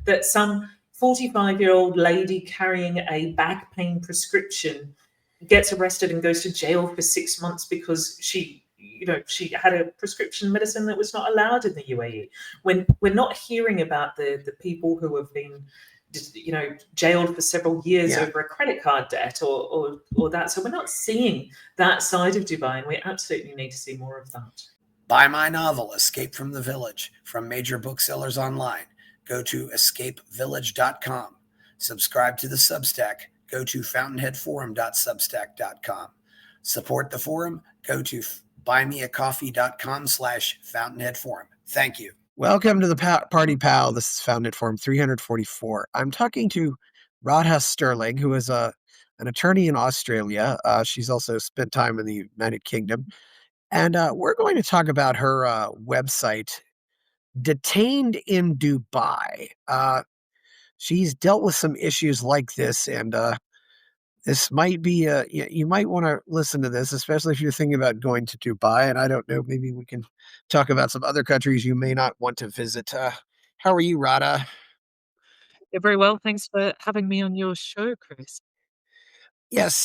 that some 45-year-old lady carrying a back pain prescription gets arrested and goes to jail for 6 months because she had a prescription medicine that was not allowed in the UAE. When we're not hearing about the people who have been jailed for several years over a credit card debt or that. So we're not seeing that side of Dubai, and we absolutely need to see more of that. Buy my novel, Escape from the Village, from major booksellers online. Go to escapevillage.com. Subscribe to the Substack. Go to fountainheadforum.substack.com. Support the forum. Go to buymeacoffee.com/fountainheadforum. Thank you. Welcome to the Party Pal. This is Fountainhead Forum 344. I'm talking to Radha Stirling, who is an attorney in Australia. She's also spent time in the United Kingdom. And we're going to talk about her website, Detained in Dubai. She's dealt with some issues like this, and this might be, you might want to listen to this, especially if you're thinking about going to Dubai. And I don't know, maybe we can talk about some other countries you may not want to visit. How are you, Radha? You're very well. Thanks for having me on your show, Chris. Yes.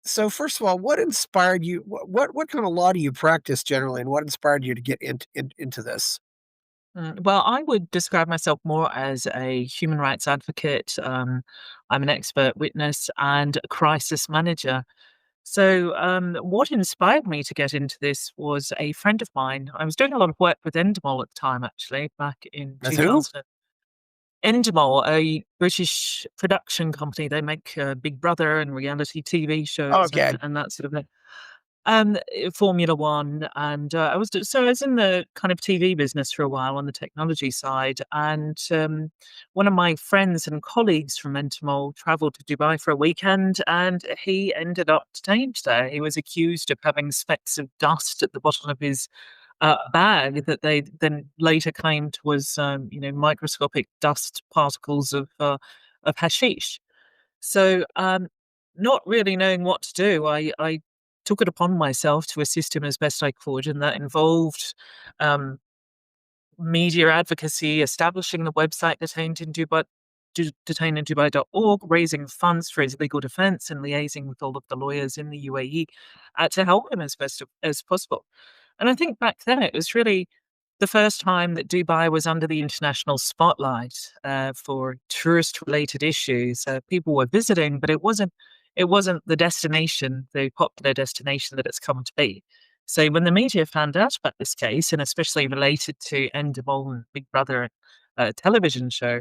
So first of all, what inspired you? What kind of law do you practice generally, and what inspired you to get into this? Well, I would describe myself more as a human rights advocate. I'm an expert witness and a crisis manager. So, what inspired me to get into this was a friend of mine. I was doing a lot of work with Endemol at the time, actually, back in That's who? 2000. Endemol, a British production company. They make Big Brother and reality TV shows Okay. and that sort of thing. Formula One, and I was in the kind of TV business for a while on the technology side, and one of my friends and colleagues from Endemol traveled to Dubai for a weekend, and he ended up detained there. He was accused of having specks of dust at the bottom of his bag that they then later claimed was, microscopic dust particles of hashish. So, not really knowing what to do, I took it upon myself to assist him as best I could, and that involved um, media advocacy, establishing the website detainedindubai.org, raising funds for his legal defense, and liaising with all of the lawyers in the UAE to help him as best as possible. And I think back then it was really the first time that Dubai was under the international spotlight for tourist-related issues. People were visiting, but it wasn't the destination, the popular destination that it's come to be. So when the media found out about this case, and especially related to Endemol and Big Brother television show,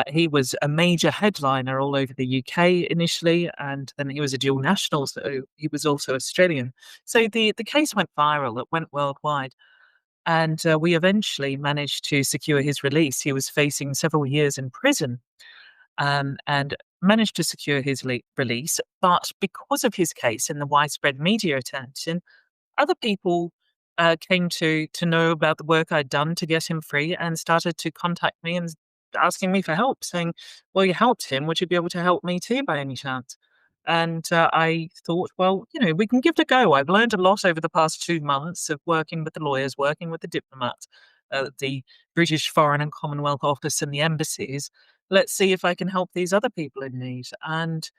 he was a major headliner all over the UK initially, and then he was a dual national, so he was also Australian. So the case went viral, it went worldwide. And we eventually managed to secure his release. He was facing several years in prison, and managed to secure his release. But because of his case and the widespread media attention, other people came to know about the work I'd done to get him free and started to contact me and asking me for help, saying, "Well, you helped him. Would you be able to help me too, by any chance?" And I thought, well, we can give it a go. I've learned a lot over the past 2 months of working with the lawyers, working with the diplomats, the British Foreign and Commonwealth Office and the embassies. Let's see if I can help these other people in need. And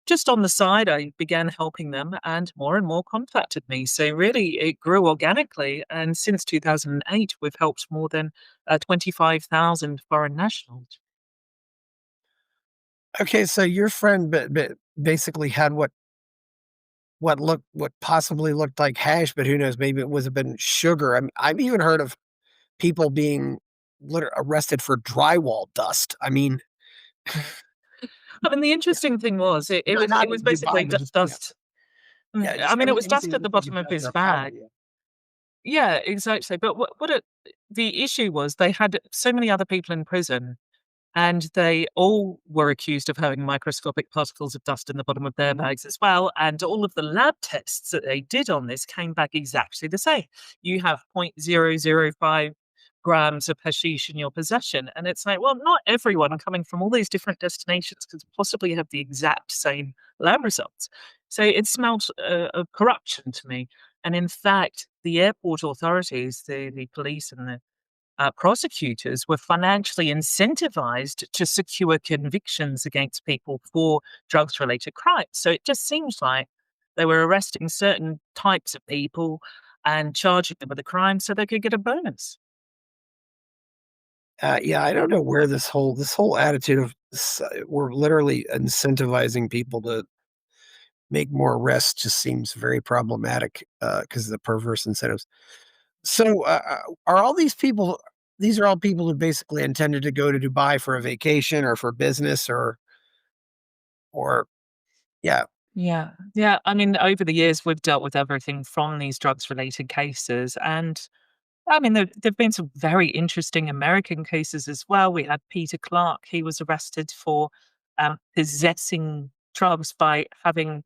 just on the side, I began helping them, and more contacted me. So really, it grew organically. And since 2008, we've helped more than 25,000 foreign nationals. Okay, so your friend basically had what possibly looked like hash, but who knows? Maybe it was have been sugar. I mean, I've even heard of people being arrested for drywall dust. I mean, I mean, the interesting thing was not it was in basically Dubai, but just dust. I mean, it was dust anything at the that you bottom could of touch his or powder, bag. Yeah, exactly. But the issue was they had so many other people in prison, and they all were accused of having microscopic particles of dust in the bottom of their bags as well. And all of the lab tests that they did on this came back exactly the same. You have 0.005 grams of hashish in your possession. And it's like, well, not everyone coming from all these different destinations could possibly have the exact same lab results. So it smelled of corruption to me. And in fact, the airport authorities, the police and the prosecutors were financially incentivized to secure convictions against people for drugs-related crimes. So it just seems like they were arresting certain types of people and charging them with a crime so they could get a bonus. Yeah, I don't know where this whole attitude of we're literally incentivizing people to make more arrests just seems very problematic because of the perverse incentives. So, are all these people? These are all people who basically intended to go to Dubai for a vacation or for business or yeah. Yeah. Yeah. I mean, over the years, we've dealt with everything from these drugs related cases. And I mean, there've been some very interesting American cases as well. We had Peter Clark. He was arrested for possessing drugs by having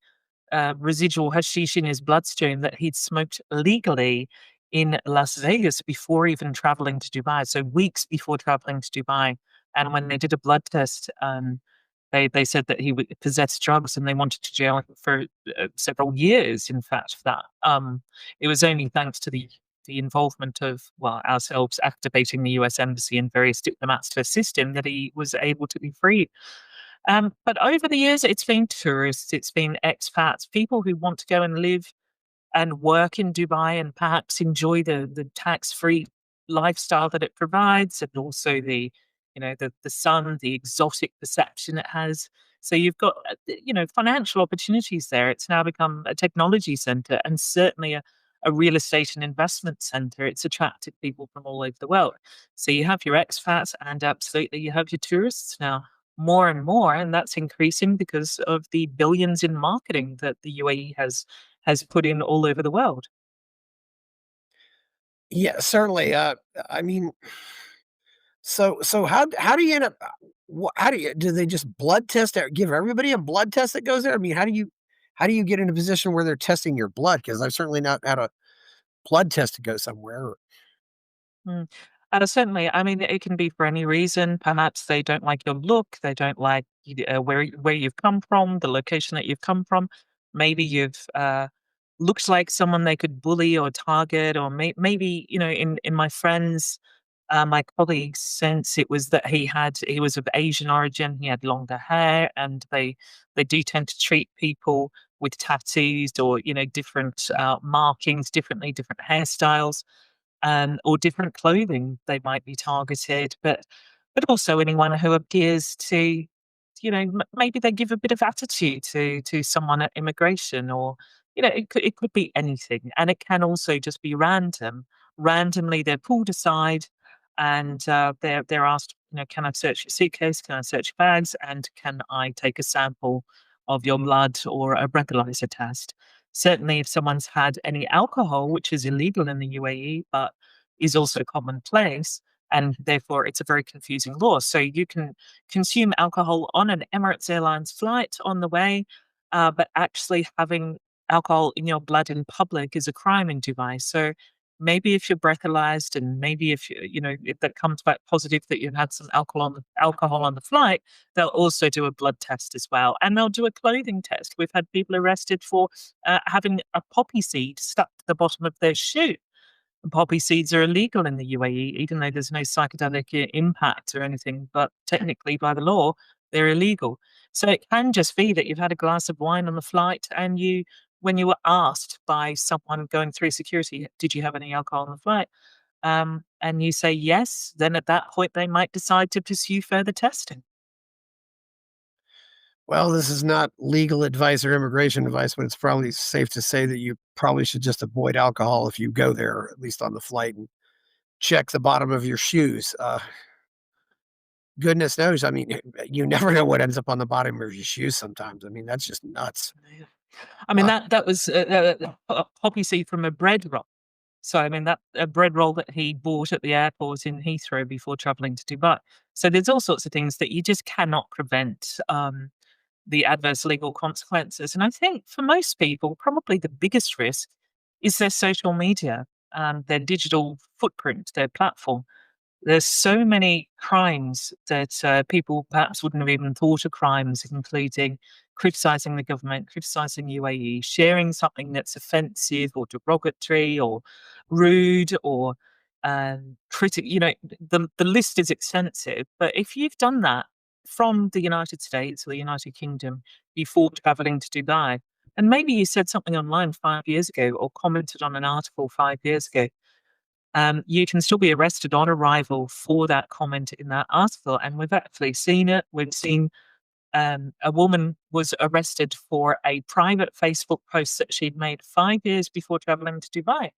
residual hashish in his bloodstream that he'd smoked legally in Las Vegas before even traveling to Dubai. So weeks before traveling to Dubai. And when they did a blood test, they said that he possessed drugs, and they wanted to jail him for several years. In fact, for that. It was only thanks to the involvement of, well, ourselves activating the US Embassy and various diplomats to assist him that he was able to be freed. But over the years, it's been tourists, it's been expats, people who want to go and live and work in Dubai and perhaps enjoy the tax-free lifestyle that it provides, and also the sun, the exotic perception it has. So you've got financial opportunities there. It's now become a technology center and certainly a real estate and investment center. It's attracted people from all over the world. So you have your expats and absolutely you have your tourists now more and more, and that's increasing because of the billions in marketing that the UAE has put in all over the world. Yeah, certainly. I mean, so how do you end up? How do they just blood test? Give everybody a blood test that goes there? I mean, how do you get in a position where they're testing your blood? Because I've certainly not had a blood test to go somewhere. Mm. Certainly, I mean, it can be for any reason. Perhaps they don't like your look, they don't like where you've come from, the location that you've come from. Maybe you've looked like someone they could bully or target, or maybe in my friends, my colleague's sense it was that he was of Asian origin, he had longer hair, and they do tend to treat people with tattoos or different markings differently, different hairstyles, or different clothing they might be targeted, but also anyone who appears to, maybe they give a bit of attitude to someone at immigration, or it could be anything, and it can also just be random. Randomly, they're pulled aside, and they're asked, can I search your suitcase? Can I search your bags? And can I take a sample of your blood or a breathalyzer test? Certainly, if someone's had any alcohol, which is illegal in the UAE, but is also commonplace, and therefore it's a very confusing law. So you can consume alcohol on an Emirates Airlines flight on the way, but actually having alcohol in your blood in public is a crime in Dubai. So maybe if you're breathalyzed, and maybe if that comes back positive that you've had some alcohol on the flight, they'll also do a blood test as well, and they'll do a clothing test. We've had people arrested for having a poppy seed stuck to the bottom of their shoe. And poppy seeds are illegal in the UAE, even though there's no psychedelic impact or anything. But technically, by the law, they're illegal. So it can just be that you've had a glass of wine on the flight, and when you were asked by someone going through security, did you have any alcohol on the flight? And you say yes, then at that point they might decide to pursue further testing. Well, this is not legal advice or immigration advice, but it's probably safe to say that you probably should just avoid alcohol if you go there, or at least on the flight, and check the bottom of your shoes. Goodness knows, I mean, you never know what ends up on the bottom of your shoes sometimes. I mean, that's just nuts. Yeah. I mean, Uh, that was a poppy seed from a bread roll. So, I mean, that a bread roll that he bought at the airport in Heathrow before traveling to Dubai. So there's all sorts of things that you just cannot prevent, the adverse legal consequences. And I think for most people, probably the biggest risk is their social media, their digital footprint, their platform. There's so many crimes that people perhaps wouldn't have even thought of crimes, including criticizing the government, criticizing UAE, sharing something that's offensive or derogatory or rude, or the list is extensive. But if you've done that from the United States or the United Kingdom before traveling to Dubai, and maybe you said something online 5 years ago or commented on an article 5 years ago, you can still be arrested on arrival for that comment in that article. And we've actually seen it. We've seen a woman was arrested for a private Facebook post that she'd made 5 years before traveling to Dubai.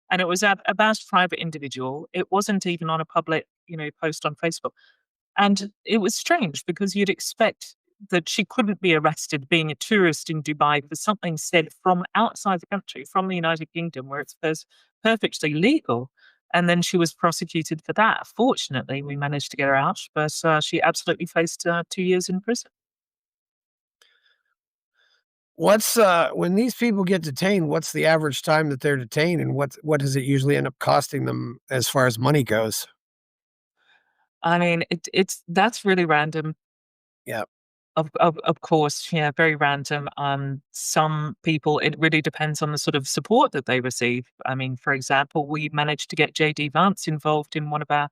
And it was about a private individual. It wasn't even on a public, post on Facebook. And it was strange because you'd expect that she couldn't be arrested being a tourist in Dubai for something said from outside the country, from the United Kingdom, where it's perfectly legal. And then she was prosecuted for that. Fortunately, we managed to get her out, but she absolutely faced 2 years in prison. What's when these people get detained, what's the average time that they're detained, and what does it usually end up costing them as far as money goes? I mean, that's really random. Yeah. Of course, yeah, very random. Some people, it really depends on the sort of support that they receive. I mean, for example, we managed to get JD Vance involved in one of our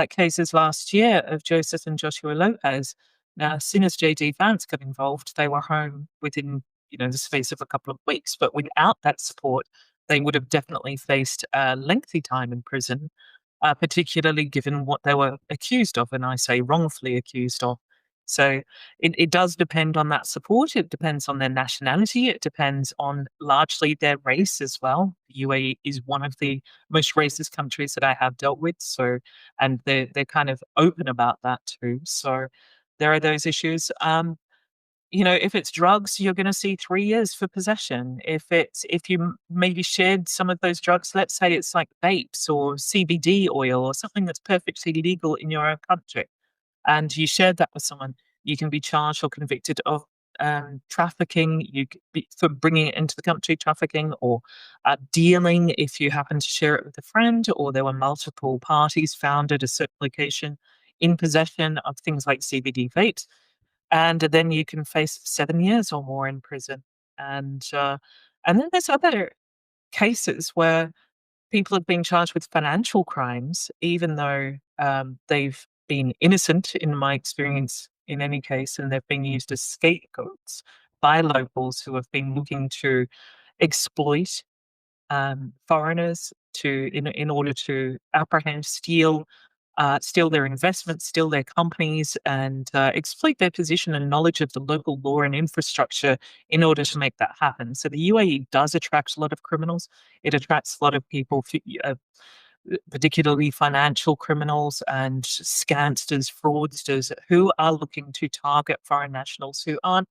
cases last year of Joseph and Joshua Lopez. Now, as soon as JD Vance got involved, they were home within the space of a couple of weeks. But without that support, they would have definitely faced a lengthy time in prison, particularly given what they were accused of, and I say wrongfully accused of. So it does depend on that support. It depends on their nationality. It depends on largely their race as well. The UAE is one of the most racist countries that I have dealt with. So, and they're kind of open about that too. So there are those issues. If it's drugs, you're going to see 3 years for possession. If you maybe shared some of those drugs, let's say it's like vapes or CBD oil or something that's perfectly legal in your own country, and you shared that with someone, you can be charged or convicted of trafficking. You could be for bringing it into the country, trafficking, or dealing if you happen to share it with a friend, or there were multiple parties found at a certain location in possession of things like CBD vapes, and then you can face 7 years or more in prison. And then there's other cases where people have been charged with financial crimes, even though they've been innocent, in my experience, in any case, and they've been used as scapegoats by locals who have been looking to exploit foreigners in order to apprehend, steal their investments, steal their companies, and exploit their position and knowledge of the local law and infrastructure in order to make that happen. So the UAE does attract a lot of criminals. It attracts a lot of people, particularly financial criminals and scamsters, fraudsters, who are looking to target foreign nationals who aren't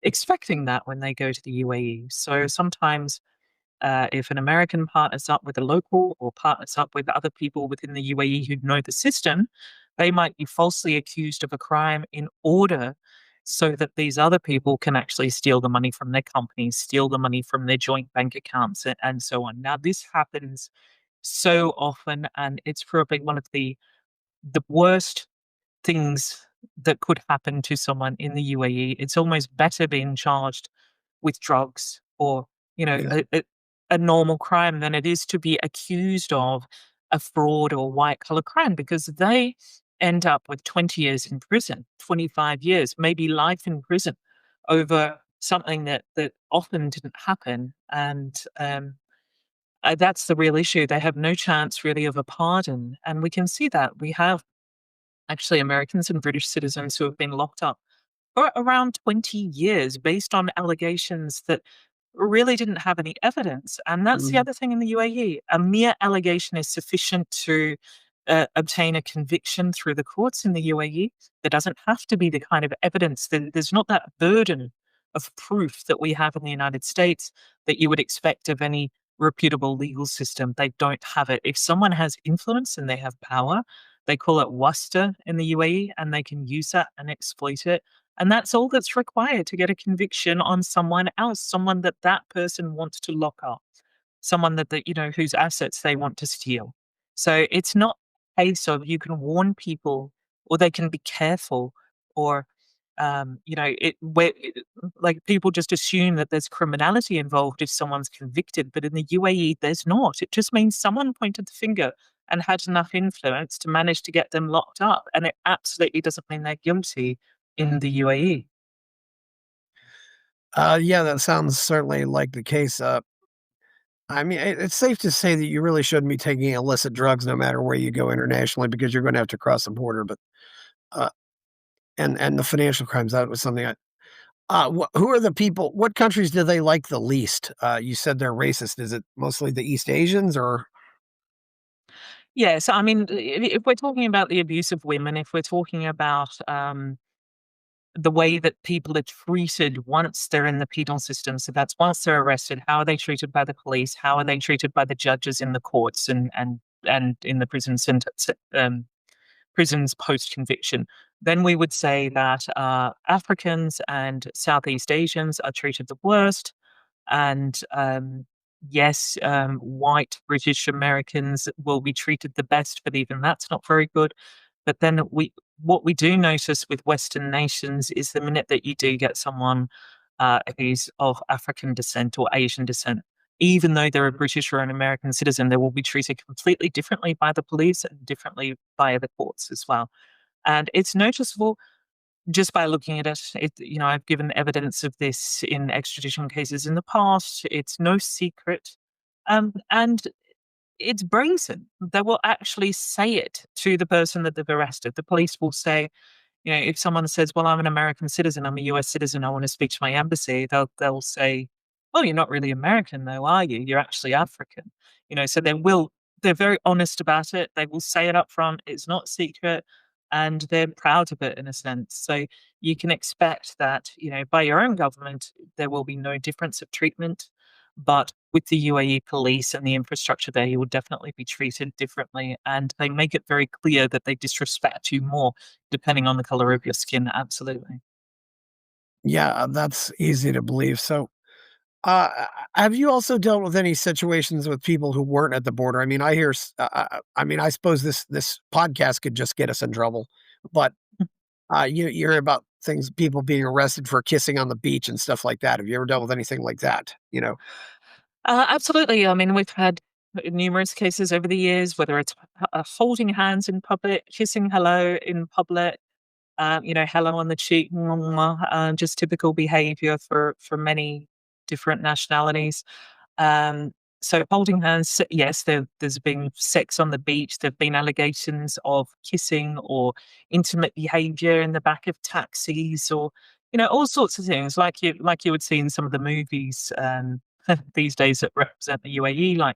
expecting that when they go to the UAE. So sometimes if an American partners up with a local or partners up with other people within the UAE who know the system, they might be falsely accused of a crime in order so that these other people can actually steal the money from their companies, steal the money from their joint bank accounts, and so on. Now, this happens so often, and it's probably one of the worst things that could happen to someone in the UAE. It's almost better being charged with drugs or Yeah. a normal crime than it is to be accused of a fraud or white collar crime, because they end up with 20 years in prison, 25 years, maybe life in prison over something that often didn't happen. And that's the real issue. They have no chance really of a pardon. And we can see that. We have actually Americans and British citizens who have been locked up for around 20 years based on allegations that really didn't have any evidence. And that's the Mhm. other thing in the UAE. A mere allegation is sufficient to obtain a conviction through the courts in the UAE. There doesn't have to be the kind of evidence. There's not that burden of proof that we have in the United States that you would expect of any reputable legal system. They don't have it. If someone has influence and they have power, they call it wasta in the UAE, and they can use that and exploit it. And that's all that's required to get a conviction on someone else, someone that person wants to lock up, someone that whose assets they want to steal. So it's not a case of you can warn people or they can be careful or like people just assume that there's criminality involved if someone's convicted, but in the UAE there's not. It just means someone pointed the finger and had enough influence to manage to get them locked up. And it absolutely doesn't mean they're guilty in the UAE. Yeah, that sounds certainly like the case. I mean, it's safe to say that you really shouldn't be taking illicit drugs no matter where you go internationally because you're going to have to cross the border. But uh, and the financial crimes, that was something I. Who are the people? What countries do they like the least? You said they're racist. Is it mostly the East Asians or? Yes, I mean, if we're talking about the abuse of women, if we're talking about the way that people are treated once they're in the penal system, so that's once they're arrested, how are they treated by the police? How are they treated by the judges in the courts and in the prison sentence, prisons post conviction? Then we would say that Africans and Southeast Asians are treated the worst. And yes, white British Americans will be treated the best, but even that's not very good. But then what we do notice with Western nations is the minute that you do get someone who's of African descent or Asian descent, even though they're a British or an American citizen, they will be treated completely differently by the police and differently by the courts as well. And it's noticeable just by looking at it. I've given evidence of this in extradition cases in the past. It's no secret. And it's brazen. They will actually say it to the person that they've arrested. The police will say, if someone says, "Well, I'm an American citizen, I'm a US citizen, I want to speak to my embassy," they'll say, "Well, you're not really American though, are you? You're actually African." So they're very honest about it. They will say it up front. It's not secret. And they're proud of it in a sense. So you can expect that, by your own government, there will be no difference of treatment. But with the UAE police and the infrastructure there, you will definitely be treated differently. And they make it very clear that they disrespect you more depending on the color of your skin. Absolutely. Yeah, that's easy to believe. So, have you also dealt with any situations with people who weren't at the border? I mean, I hear. I mean, I suppose this podcast could just get us in trouble, but you hear about things, people being arrested for kissing on the beach and stuff like that. Have you ever dealt with anything like that? Absolutely. I mean, we've had numerous cases over the years, whether it's holding hands in public, kissing hello in public, hello on the cheek, mwah, mwah, just typical behavior for many different nationalities. Um, so holding hands, yes, there's been sex on the beach. There've been allegations of kissing or intimate behavior in the back of taxis, or all sorts of things like you would see in some of the movies these days that represent the UAE, like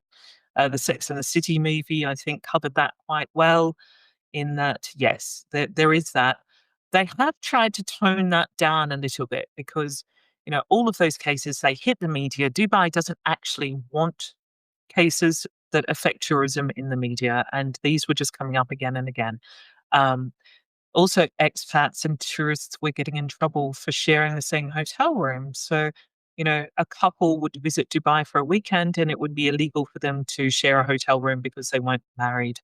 the Sex and the City movie. I think covered that quite well. In that, yes, there is that. They have tried to tone that down a little bit because, all of those cases, they hit the media. Dubai doesn't actually want cases that affect tourism in the media, and these were just coming up again and again. Um, Also, expats and tourists were getting in trouble for sharing the same hotel room. So, a couple would visit Dubai for a weekend and it would be illegal for them to share a hotel room because they weren't married,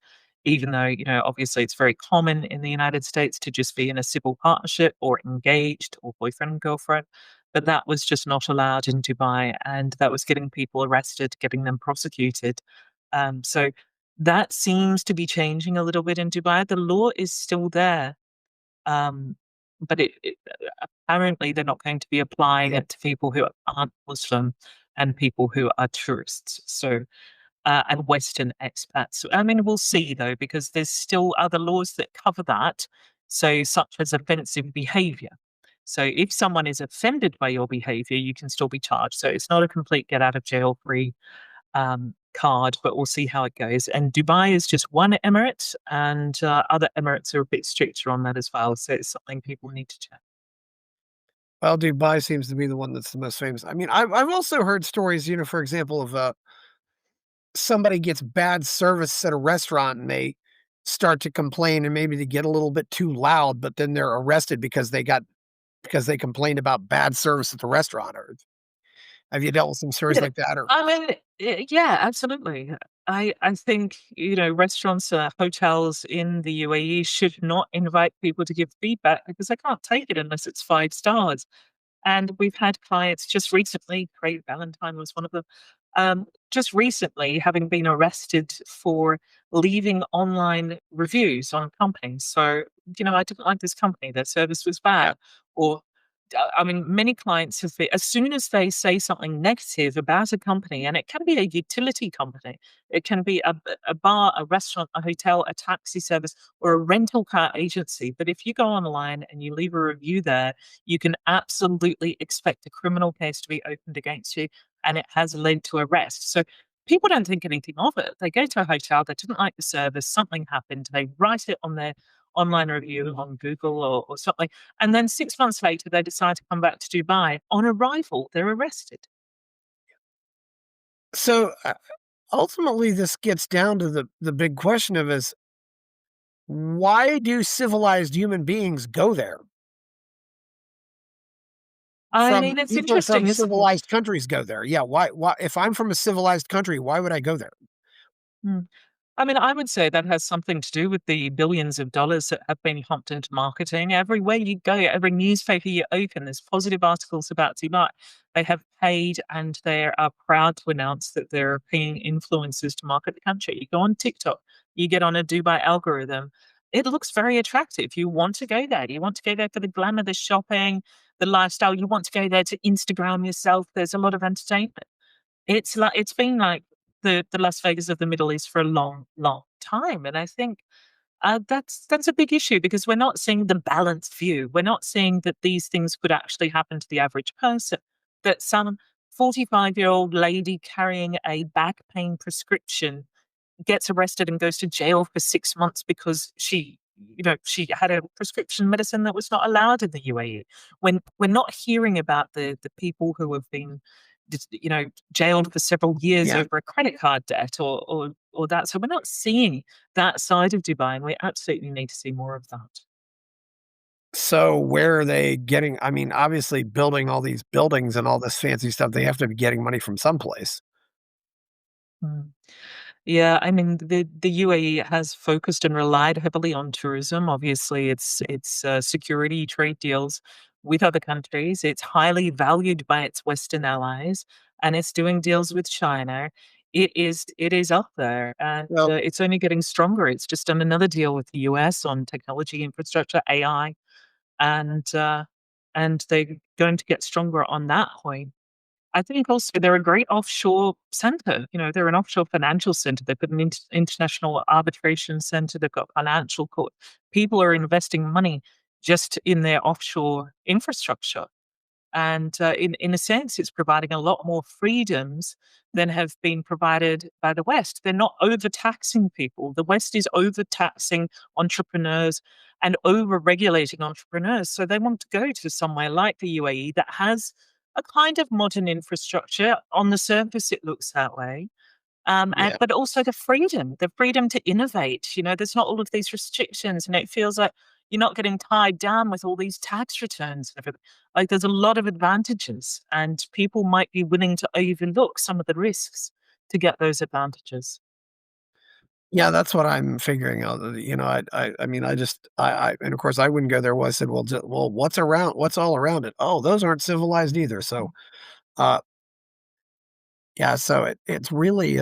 even though, obviously it's very common in the United States to just be in a civil partnership or engaged or boyfriend and girlfriend. But that was just not allowed in Dubai. And that was getting people arrested, getting them prosecuted. So that seems to be changing a little bit in Dubai. The law is still there, um, but apparently they're not going to be applying it to people who aren't Muslim and people who are tourists. So and Western expats. I mean, we'll see though, because there's still other laws that cover that. So such as offensive behaviour. So if someone is offended by your behaviour, you can still be charged. So it's not a complete get out of jail free card, but we'll see how it goes. And Dubai is just one emirate, and other emirates are a bit stricter on that as well. So it's something people need to check. Well, Dubai seems to be the one that's the most famous. I mean, I've also heard stories, for example, of somebody gets bad service at a restaurant and they start to complain and maybe they get a little bit too loud, but then they're arrested because they complained about bad service at the restaurant. Or have you dealt with some stories Yeah. like that? Or I mean, yeah, absolutely. I think restaurants, hotels in the UAE should not invite people to give feedback because they can't take it unless it's 5 stars. And we've had clients just recently. Craig Valentine was one of them. Just recently having been arrested for leaving online reviews on companies. So, I didn't like this company, their service was bad. Or, I mean, many clients have been, as soon as they say something negative about a company, and it can be a utility company, it can be a bar, a restaurant, a hotel, a taxi service, or a rental car agency. But if you go online and you leave a review there, you can absolutely expect a criminal case to be opened against you, and it has led to arrest. So people don't think anything of it. They go to a hotel, they didn't like the service, something happened, they write it on their online review on Google or something. And then 6 months later, they decide to come back to Dubai. On arrival, they're arrested. So ultimately, this gets down to the big question of is why do civilized human beings go there? I mean, it's People from interesting, isn't it? civilized countries go there. Yeah, why? If I'm from a civilized country, why would I go there? Mm. I mean, I would say that has something to do with the billions of dollars that have been pumped into marketing. Everywhere you go, every newspaper you open, there's positive articles about Dubai. They have paid and they are proud to announce that they're paying influencers to market the country. You go on TikTok, you get on a Dubai algorithm. It looks very attractive. You want to go there. You want to go there for the glamour, the shopping, the lifestyle. You want to go there to Instagram yourself. There's a lot of entertainment. It's been like the Las Vegas of the Middle East for a long, long time, and I think that's a big issue because we're not seeing the balanced view. We're not seeing that these things could actually happen to the average person. That some 45-year-old lady carrying a back pain prescription gets arrested and goes to jail for 6 months because she had a prescription medicine that was not allowed in the UAE. When we're not hearing about the people who have been jailed for several years Yeah. over a credit card debt or that. So we're not seeing that side of Dubai, and we absolutely need to see more of that. So where are they getting? I mean, obviously, building all these buildings and all this fancy stuff, they have to be getting money from someplace. Mm. Yeah, I mean the UAE has focused and relied heavily on tourism. Obviously, it's security trade deals with other countries. It's highly valued by its Western allies, and it's doing deals with China. It is up there, and Well, it's only getting stronger. It's just done another deal with the US on technology infrastructure, AI, and they're going to get stronger on that point. I think also they're a great offshore center. They're an offshore financial center. They've got an international arbitration center. They've got financial court. People are investing money just in their offshore infrastructure. And in a sense, it's providing a lot more freedoms than have been provided by the West. They're not overtaxing people. The West is overtaxing entrepreneurs and over-regulating entrepreneurs. So they want to go to somewhere like the UAE that has a kind of modern infrastructure. On the surface, it looks that way. yeah. But also the freedom to innovate. There's not all of these restrictions, and it feels like you're not getting tied down with all these tax returns and everything. Like there's a lot of advantages, and people might be willing to overlook some of the risks to get those advantages. Yeah, that's what I'm figuring out. I mean, and of course, I wouldn't go there. Well, I said, well, what's around? What's all around it? Oh, those aren't civilized either. So, uh, yeah, so it's really,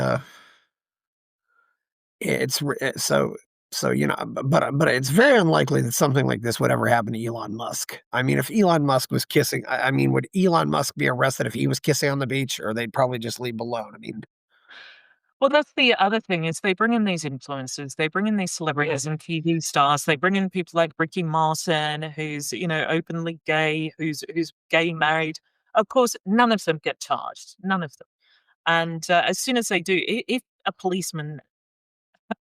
it's re- so but it's very unlikely that something like this would ever happen to Elon Musk. I mean, if Elon Musk was kissing, I mean, would Elon Musk be arrested if he was kissing on the beach, or they'd probably just leave him alone? I mean, Well, that's the other thing is they bring in these influencers, they bring in these celebrities and TV stars, they bring in people like Ricky Martin, who's openly gay, who's gay married. Of course, none of them get charged, none of them. And as soon as they do, if a policeman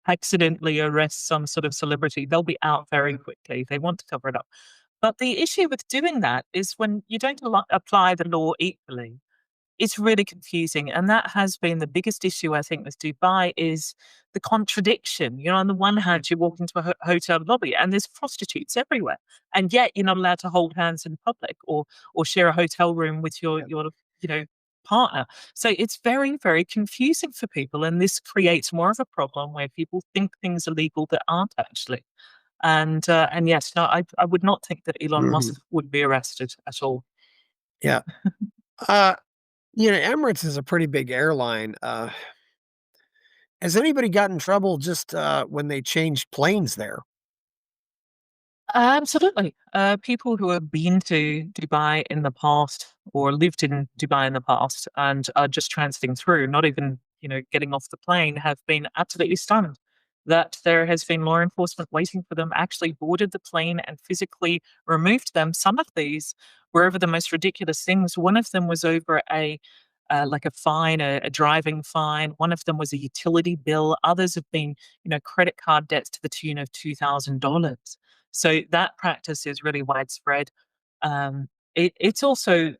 accidentally arrests some sort of celebrity, they'll be out very quickly. They want to cover it up. But the issue with doing that is when you don't apply the law equally, it's really confusing, and that has been the biggest issue, I think, with Dubai is the contradiction. On the one hand, you walk into a hotel lobby and there's prostitutes everywhere, and yet you're not allowed to hold hands in public or share a hotel room with your partner. So it's very, very confusing for people, and this creates more of a problem where people think things are legal that aren't actually. And yes, no, I would not think that Elon mhm, Musk would be arrested at all. yeah. Uh, Emirates is a pretty big airline. Has anybody gotten in trouble just when they changed planes there? Absolutely. People who have been to Dubai in the past or lived in Dubai in the past and are just transiting through, not even, getting off the plane, have been absolutely stunned that there has been law enforcement waiting for them, actually boarded the plane and physically removed them. Some of these were over the most ridiculous things. One of them was over like a fine, a driving fine. One of them was a utility bill. Others have been, credit card debts to the tune of $2,000. So that practice is really widespread. It's also,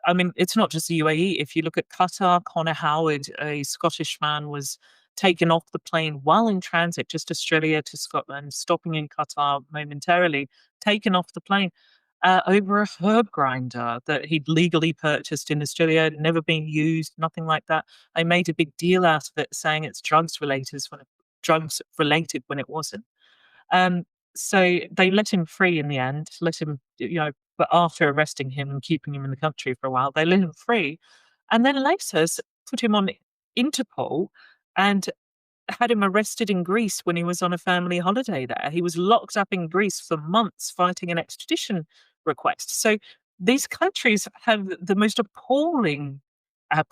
I mean, it's not just the UAE. If you look at Qatar, Connor Howard, a Scottish man, was taken off the plane while in transit, just Australia to Scotland, stopping in Qatar momentarily, taken off the plane over a herb grinder that he'd legally purchased in Australia, had never been used, nothing like that. I made a big deal out of it, saying it's drugs related when it wasn't. Um, so they let him free in the end, but after arresting him and keeping him in the country for a while, they let him free. And then later put him on Interpol and had him arrested in Greece when he was on a family holiday there. He was locked up in Greece for months fighting an extradition request. So these countries have the most appalling Yeah.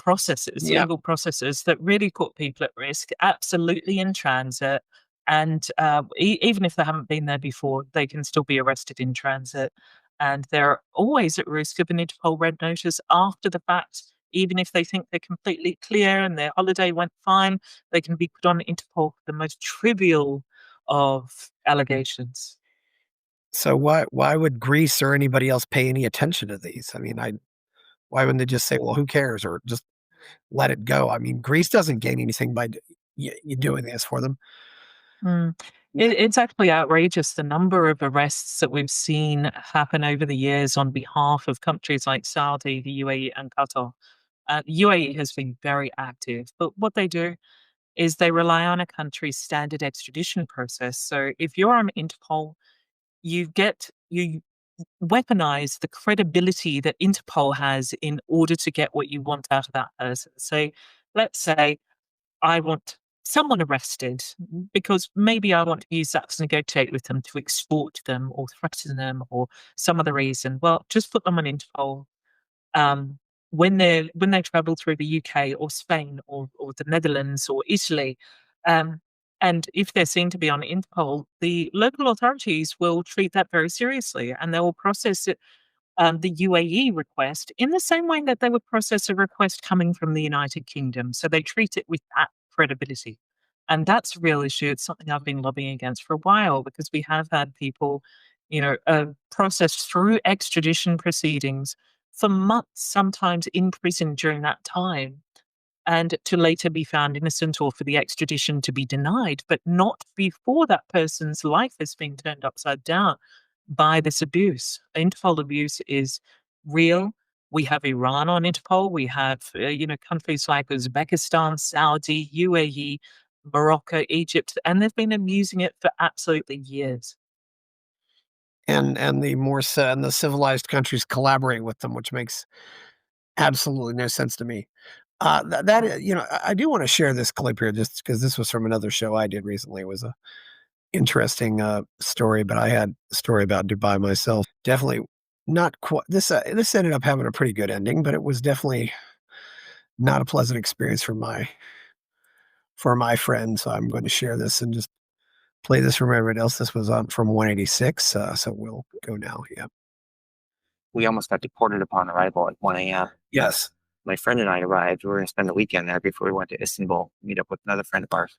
legal processes that really put people at risk, absolutely in transit. And even if they haven't been there before, they can still be arrested in transit. And they're always at risk of an Interpol red notice after the fact, even if they think they're completely clear and their holiday went fine, they can be put on Interpol for the most trivial of allegations. So why would Greece or anybody else pay any attention to these? I mean, why wouldn't they just say, well, who cares, or just let it go? I mean, Greece doesn't gain anything by you doing this for them. Mm. It's actually outrageous the number of arrests that we've seen happen over the years on behalf of countries like Saudi, the UAE, and Qatar. The UAE has been very active, but what they do is they rely on a country's standard extradition process. So if you're on Interpol, you weaponize the credibility that Interpol has in order to get what you want out of that person. So let's say I want someone arrested because maybe I want to use that to negotiate with them to export them or threaten them or some other reason. Well, just put them on Interpol. Um, when they travel through the UK or Spain or the Netherlands or Italy, um, and if they're seen to be on Interpol, the local authorities will treat that very seriously and they will process it, the UAE request in the same way that they would process a request coming from the United Kingdom. So they treat it with that credibility. And that's a real issue. It's something I've been lobbying against for a while because we have had people, processed through extradition proceedings for months, sometimes in prison during that time, and to later be found innocent or for the extradition to be denied, but not before that person's life has been turned upside down by this abuse. Interpol abuse is real. We have Iran on Interpol. We have, countries like Uzbekistan, Saudi, UAE, Morocco, Egypt, and they've been abusing it for absolutely years. And the civilized countries collaborate with them, which makes absolutely no sense to me. I do want to share this clip here just because this was from another show I did recently. It was a interesting story, but I had a story about Dubai myself. Definitely not quite. This ended up having a pretty good ending, but it was definitely not a pleasant experience for my friend. So I'm going to share this and just play this from everybody else. This was on from 186. So we'll go now. Yeah. We almost got deported upon arrival at 1 a.m. Yes. My friend and I arrived. We were going to spend the weekend there before we went to Istanbul, meet up with another friend of ours.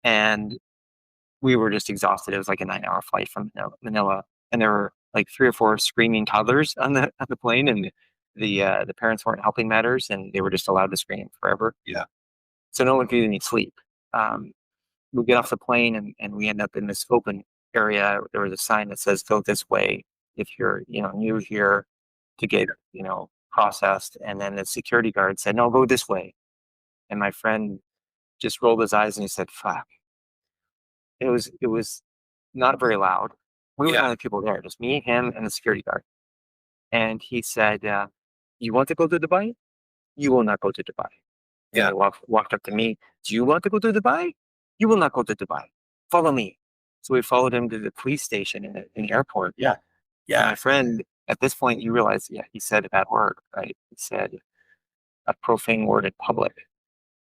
And we were just exhausted. It was like a 9-hour flight from Manila. And there were like 3 or 4 screaming toddlers on the plane, and the parents weren't helping matters, and they were just allowed to scream forever. Yeah. So no one could even sleep. We get off the plane and we end up in this open area. There was a sign that says, "Go this way if you're new here to get processed." And then the security guard said, "No, go this way." And my friend just rolled his eyes and he said, "Fuck." It was not very loud. We were the only people there, just me, him, and the security guard. And he said, "You want to go to Dubai?" you will not go to Dubai. And Yeah. they walked up to me. Do you want to go to Dubai? You will not go to Dubai. Follow me. So we followed him to the police station in the airport. Yeah. And Yeah. my friend, at this point, you realize, yeah, he said a bad word, right? He said a profane word in public.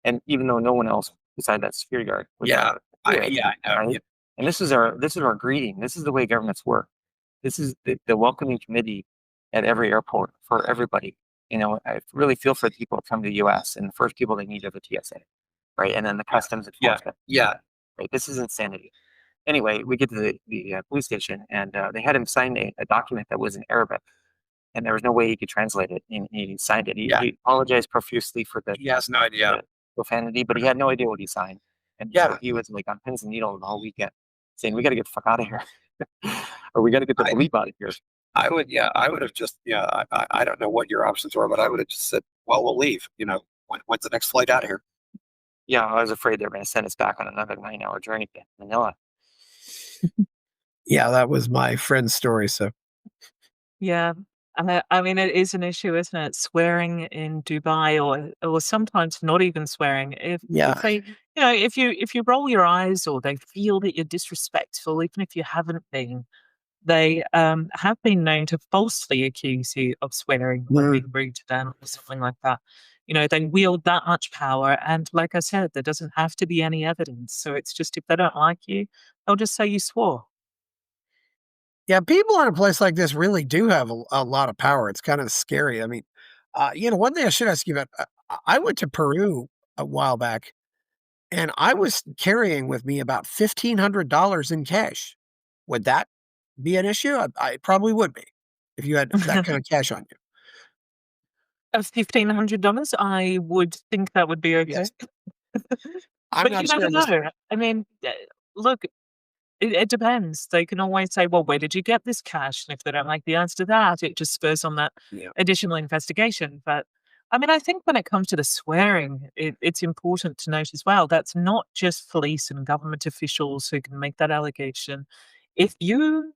And even though no one else beside that security guard was Yeah. gonna do it, Yeah. I know. right? Yeah. And this is our greeting. This is the way governments work. This is the welcoming committee at every airport for everybody. You know, I really feel for the people that come to the U.S. and the first people they need are the TSA, right? And then the customs Yeah. enforcement. Yeah. Right. This is insanity. Anyway, we get to the police station, and they had him sign a document that was in Arabic, and there was no way he could translate it. And he signed it. Yeah. He apologized profusely for the He has no idea. the profanity, but he had no idea what he signed. And Yeah. so he was like on pins and needles the whole weekend, saying, "We got to get the fuck out of here, or we got to get the bleep out of here." I would have just, I don't know what your options were, but I would have just said, well, we'll leave. When's the next flight out of here? Yeah, I was afraid they were going to send us back on another 9-hour journey to Manila. Yeah, that was my friend's story. So Yeah. I mean, it is an issue, isn't it? Swearing in Dubai, or sometimes not even swearing. If yeah, they, if you roll your eyes or they feel that you're disrespectful, even if you haven't been, they have been known to falsely accuse you of swearing or being rude to them or something like that. They wield that much power, and like I said, there doesn't have to be any evidence. So it's just if they don't like you, they'll just say you swore. yeah, people in a place like this really do have a lot of power. It's kind of scary. I mean, one thing I should ask you about. I went to Peru a while back, and I was carrying with me about $1,500 in cash. Would that be an issue? I probably would be if you had that kind of cash on you. Of $1,500, I would think that would be okay. Yes. I'm But not you sure. never know. I mean, look, it depends. They can always say, "Well, where did you get this cash?" And if they don't like the answer to that, it just spurs on that Yeah. additional investigation. But I mean, I think when it comes to the swearing, it's important to note as well that's not just police and government officials who can make that allegation. If you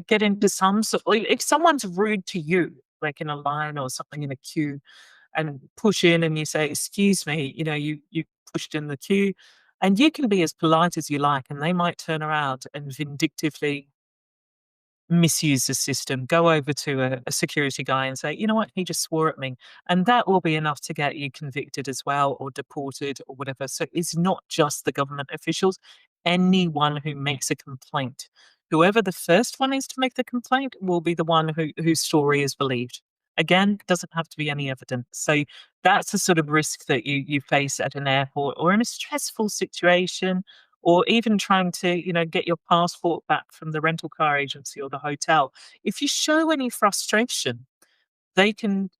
get into some sort, like, if someone's rude to you, like in a line or something in a queue, and push in and you say, "Excuse me," you pushed in the queue, and you can be as polite as you like, and they might turn around and vindictively misuse the system, go over to a security guy and say, "You know what? He just swore at me." And that will be enough to get you convicted as well or deported or whatever. So it's not just the government officials. Anyone who makes a complaint, whoever the first one is to make the complaint will be the one whose story is believed. Again, it doesn't have to be any evidence. So that's the sort of risk that you face at an airport or in a stressful situation, or even trying to, get your passport back from the rental car agency or the hotel. If you show any frustration, they can,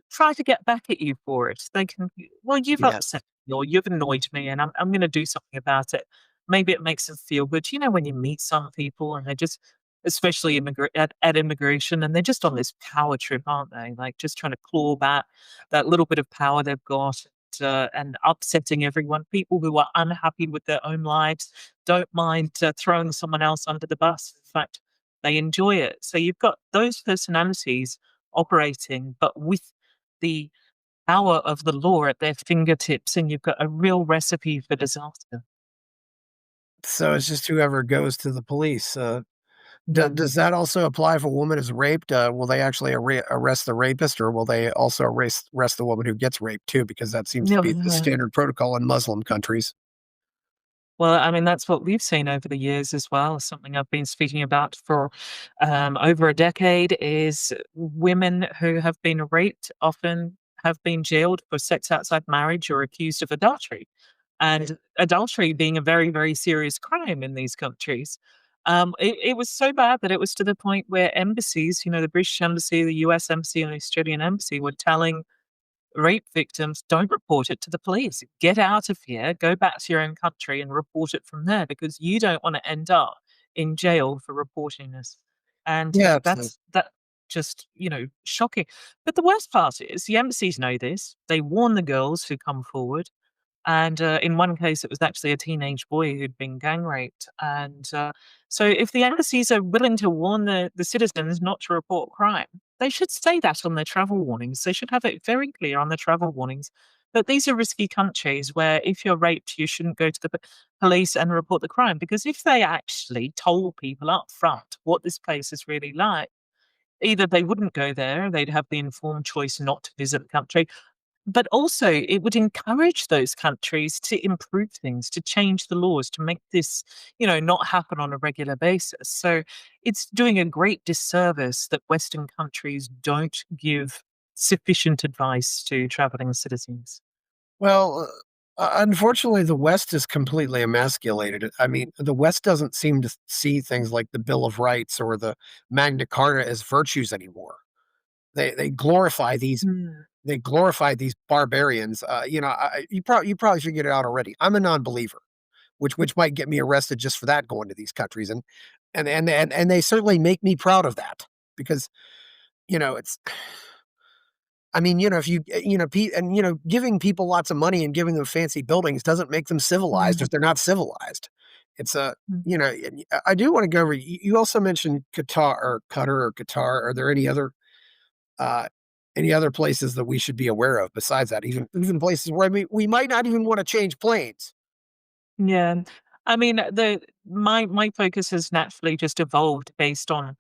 try to get back at you for it. They can, "Well, you've Yeah. upset me or you've annoyed me and I'm going to do something about it." Maybe it makes them feel good. When you meet some people and they're just, especially at immigration, and they're just on this power trip, aren't they? Like just trying to claw back that little bit of power they've got, and upsetting everyone. People who are unhappy with their own lives don't mind throwing someone else under the bus. In fact, they enjoy it. So you've got those personalities operating, but with the power of the law at their fingertips, and you've got a real recipe for disaster. So it's just whoever goes to the police. Yeah. Does that also apply if a woman is raped? Will they actually arrest the rapist, or will they also arrest the woman who gets raped too? Because that seems to No, be the standard protocol in Muslim countries. well, I mean, that's what we've seen over the years as well. Something I've been speaking about for over a decade is women who have been raped often have been jailed for sex outside marriage or accused of adultery. And adultery being a very, very serious crime in these countries. It was so bad that it was to the point where embassies, the British Embassy, the US Embassy, and the Australian Embassy were telling rape victims, "Don't report it to the police. Get out of here, go back to your own country and report it from there because you don't want to end up in jail for reporting this." And Yeah, absolutely. that just, shocking. But the worst part is the embassies know this. They warn the girls who come forward. And in one case, it was actually a teenage boy who'd been gang raped. And so if the embassies are willing to warn the citizens not to report crime, they should say that on their travel warnings. They should have it very clear on their travel warnings that these are risky countries where if you're raped, you shouldn't go to the police and report the crime. Because if they actually told people up front what this place is really like, either they wouldn't go there, they'd have the informed choice not to visit the country, but also it would encourage those countries to improve things, to change the laws, to make this, not happen on a regular basis. So it's doing a great disservice that Western countries don't give sufficient advice to traveling citizens. Well, unfortunately, the West is completely emasculated. I mean, the West doesn't seem to see things like the Bill of Rights or the Magna Carta as virtues anymore. They glorify these Mm. they glorify these barbarians. You probably figured it out already. I'm a non-believer, which might get me arrested just for that going to these countries, and they certainly make me proud of that because it's. I mean, if giving people lots of money and giving them fancy buildings doesn't make them civilized Mm. if they're not civilized. It's a, Mm. and I do want to go over. You also mentioned Qatar or Qatar. Are there uh, any other places that we should be aware of besides that? Even places where we might not even want to change planes. Yeah. I mean, the my focus has naturally just evolved based on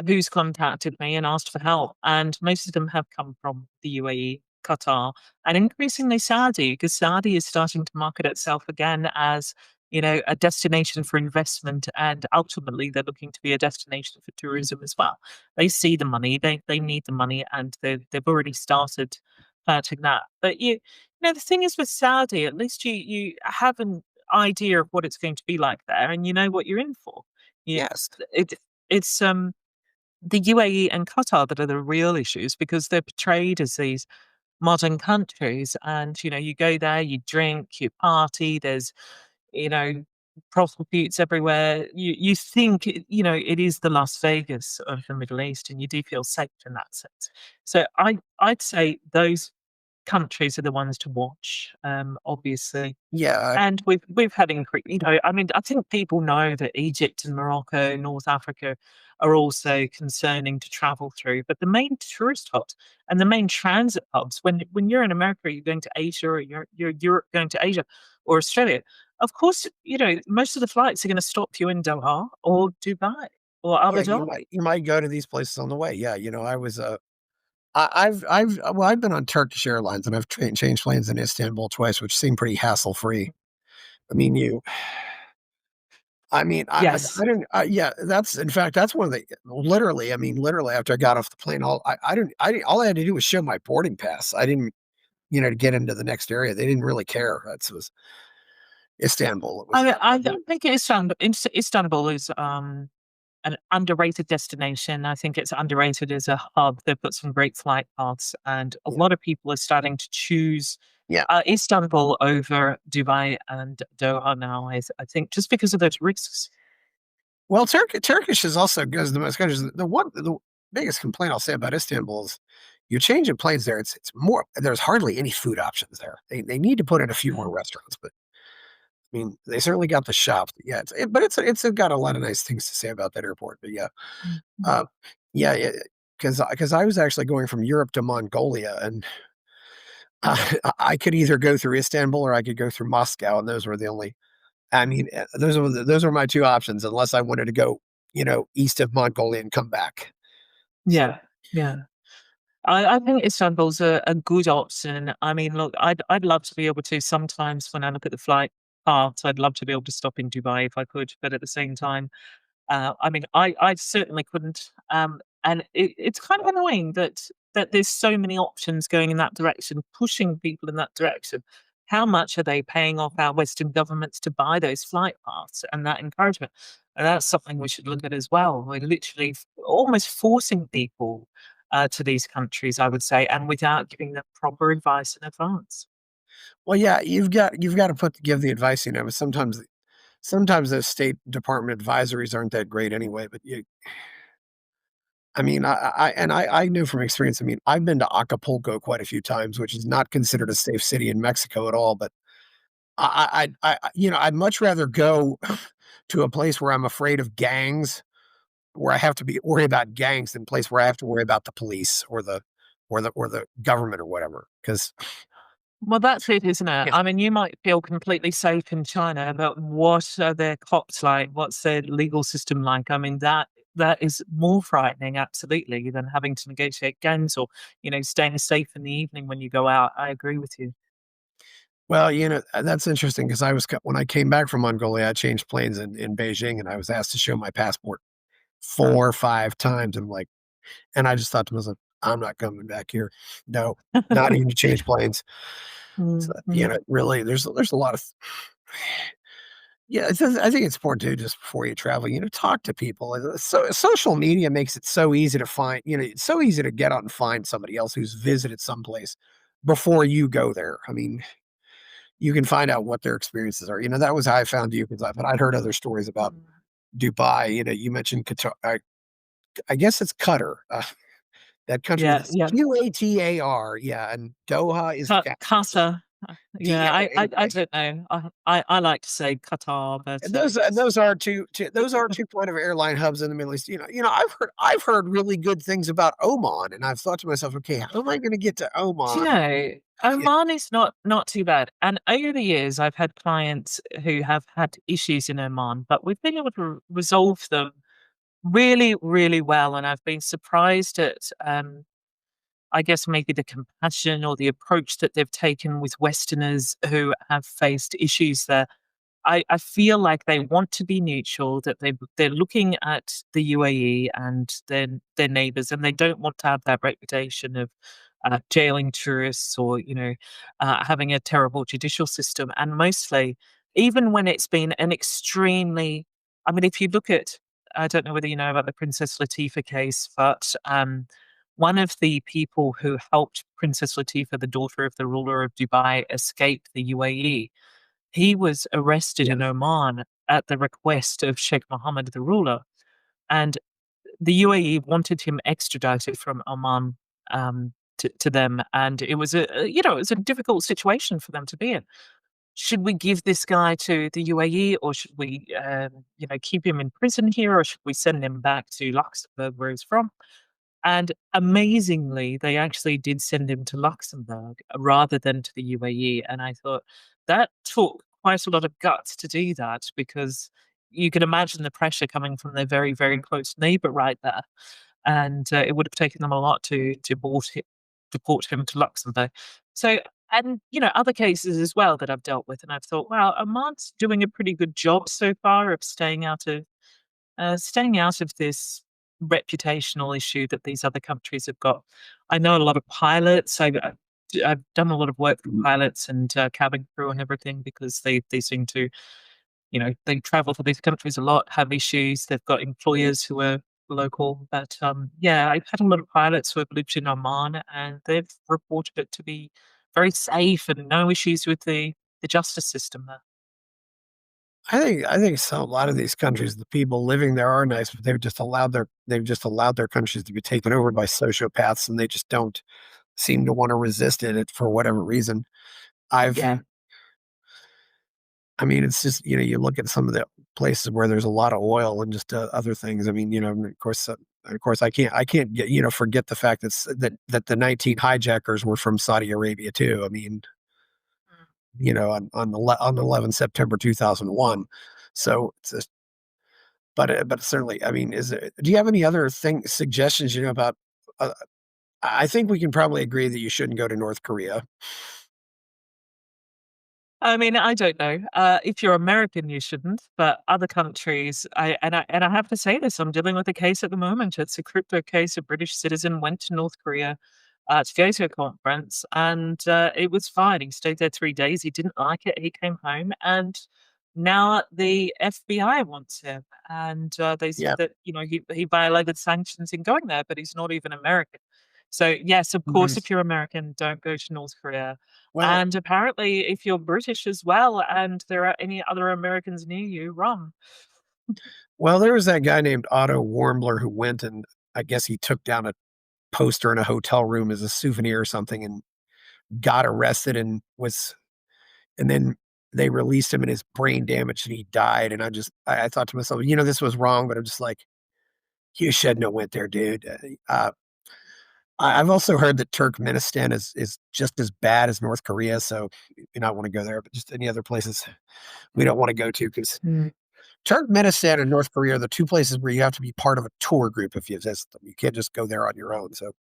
who's contacted me and asked for help, and most of them have come from the UAE, Qatar, and increasingly Saudi, because Saudi is starting to market itself again as a destination for investment, and ultimately they're looking to be a destination for tourism as well. They see the money, they need the money, and they've already started planting that. But the thing is with Saudi, at least you have an idea of what it's going to be like there, and you know what you're in for. You, Yes. it's the UAE and Qatar that are the real issues because they're portrayed as these modern countries. And, you go there, you drink, you party, there's, you know, prostitutes everywhere. You think, it is the Las Vegas of the Middle East and you do feel safe in that sense. So I'd say those countries are the ones to watch, obviously. Yeah. And we've had I mean, I think people know that Egypt and Morocco, North Africa are also concerning to travel through. But the main tourist hubs and the main transit hubs, when you're in America, you're going to Asia, or you're Europe going to Asia or Australia. Of course, most of the flights are going to stop you in Doha or Dubai or Yeah. Abu You Dhabi. might go to these places on the way. Yeah. I was I've been on Turkish Airlines and I've changed planes in Istanbul twice, which seemed pretty hassle free. I mean, Yes. I didn't. Yeah, that's in fact that's one of the literally. I mean, literally after I got off the plane, all I had to do was show my boarding pass. I didn't, to get into the next area. They didn't really care. That was Istanbul. It was. I think Istanbul is an underrated destination. I think it's underrated as a hub. They've got some great flight paths, and a Yeah. lot of people are starting to choose Yeah. Istanbul over Dubai and Doha now. I think just because of those risks. Well, Turkish is also goes the most countries. The biggest complaint I'll say about Istanbul is you're changing planes there. It's more. There's hardly any food options there. They need to put in a few more restaurants, but I mean, they certainly got the shop. Yeah, but it's got a lot of nice things to say about that airport. But yeah, Mhm. uh, yeah, because I was actually going from Europe to Mongolia, and I could either go through Istanbul or I could go through Moscow, and those were the only. I mean, those were my two options, unless I wanted to go, east of Mongolia and come back. So Yeah, yeah. I think Istanbul's a good option. I mean, look, I'd love to be able to sometimes when I look at the flight paths, I'd love to be able to stop in Dubai if I could, but at the same time, I mean, I certainly couldn't. And it's kind of annoying that there's so many options going in that direction, pushing people in that direction. How much are they paying off our Western governments to buy those flight paths and that encouragement? And that's something we should look at as well. We're literally almost forcing people to these countries, I would say, and without giving them proper advice in advance. well, yeah, you've got to give the advice. But sometimes those State Department advisories aren't that great anyway. But I mean, I know from experience. I mean, I've been to Acapulco quite a few times, which is not considered a safe city in Mexico at all. But I'd much rather go to a place where I'm afraid of gangs where I have to worry about gangs than a place where I have to worry about the police or the government or whatever. Because Well, that's it, isn't it? yeah, I mean, you might feel completely safe in China, but what are their cops like? What's their legal system like? I mean, that is more frightening, absolutely, than having to negotiate gangs or, staying safe in the evening when you go out. I agree with you. well, that's interesting because when I came back from Mongolia, I changed planes in Beijing, and I was asked to show my passport 4 or 5 times. And I just thought to myself, I'm not coming back here. No, not even to change planes. So, Mhm. really, there's a lot of yeah. I think it's important too, just before you travel, talk to people. So social media makes it so easy to find. It's so easy to get out and find somebody else who's visited someplace before you go there. I mean, you can find out what their experiences are. That was how I found you, but I'd heard other stories about Mm. Dubai. You mentioned Qatar. I guess it's Qatar. That country Yeah, is yeah. Qatar. Yeah, and Doha is Qatar. Yeah, I DOHA. don't know. I like to say Qatar, but And those are two kind of airline hubs in the Middle East. I've heard really good things about Oman, and I've thought to myself, okay, how am I going to get to do you Oman? know, Yeah, Oman is not too bad. And over the years, I've had clients who have had issues in Oman, but we've been able to resolve them really, really well. And I've been surprised at, I guess, maybe the compassion or the approach that they've taken with Westerners who have faced issues there. I feel like they want to be neutral, that they're looking at the UAE and their neighbours, and they don't want to have that reputation of jailing tourists or having a terrible judicial system. And mostly, even when it's been an extremely, I mean, if you look at, I don't know whether you know about the Princess Latifah case, but one of the people who helped Princess Latifah, the daughter of the ruler of Dubai, escape the UAE, he was arrested yeah, in Oman at the request of Sheikh Mohammed, the ruler, and the UAE wanted him extradited from Oman to them, and it was it was a difficult situation for them to be in. Should we give this guy to the UAE, or should we, keep him in prison here, or should we send him back to Luxembourg, where he's from? And amazingly, they actually did send him to Luxembourg rather than to the UAE. And I thought that took quite a lot of guts to do that because you can imagine the pressure coming from their very, very close neighbor right there. And it would have taken them a lot to deport him to Luxembourg. So, and other cases as well that I've dealt with, and I've thought, wow, Oman's doing a pretty good job so far of staying out of this reputational issue that these other countries have got. I know a lot of pilots. I've done a lot of work for pilots and cabin crew and everything because they seem to, they travel to these countries a lot, have issues. They've got employers who are local. But yeah, I've had a lot of pilots who have lived in Oman and they've reported it to be very safe and no issues with the justice system there. I think so. A lot of these countries, the people living there are nice, but they've just allowed their countries to be taken over by sociopaths, and they just don't seem to want to resist it for whatever reason. I've Yeah. I mean, it's just, you look at some of the places where there's a lot of oil and just other things. I mean, and of course, I can't get, forget the fact that the 19 hijackers were from Saudi Arabia too. I mean, on 11 September 2001. So it's just, but certainly, I mean, do you have any other suggestions, about, uh, I think we can probably agree that you shouldn't go to North Korea. I mean, I don't know. If you're American, you shouldn't, but other countries, I have to say this. I'm dealing with a case at the moment. It's a crypto case. A British citizen went to North Korea to go to a conference, and it was fine. He stayed there 3 days. He didn't like it. He came home, and now the FBI wants him, and they said Yeah. that he violated sanctions in going there, but he's not even American. So yes, of course, Mhm. if you're American, don't go to North Korea. Well, And apparently, if you're British as well and there are any other Americans near you, run. there was that guy named Otto Warmbler who went, and I guess he took down a poster in a hotel room as a souvenir or something, and got arrested, and then they released him, and his brain damaged and he died. And I thought to myself, this was wrong, but I'm just like, You shouldn't have went there, dude. I've also heard that Turkmenistan is just as bad as North Korea, so you not want to go there, but just any other places we don't want to go to because Turkmenistan and North Korea are the two places where you have to be part of a tour group if you visit them. You can't just go there on your own. So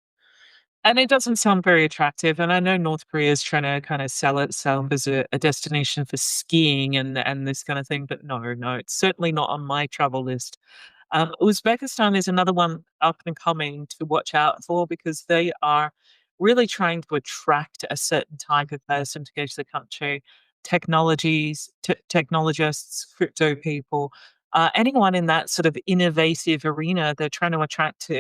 And it doesn't sound very attractive. And I know North Korea is trying to kind of sell itself as a destination for skiing and this kind of thing. But no, it's certainly not on my travel list. Uzbekistan is another one up and coming to watch out for because they are really trying to attract a certain type of person to go to the country. Technologists, crypto people, anyone in that sort of innovative arena, they're trying to attract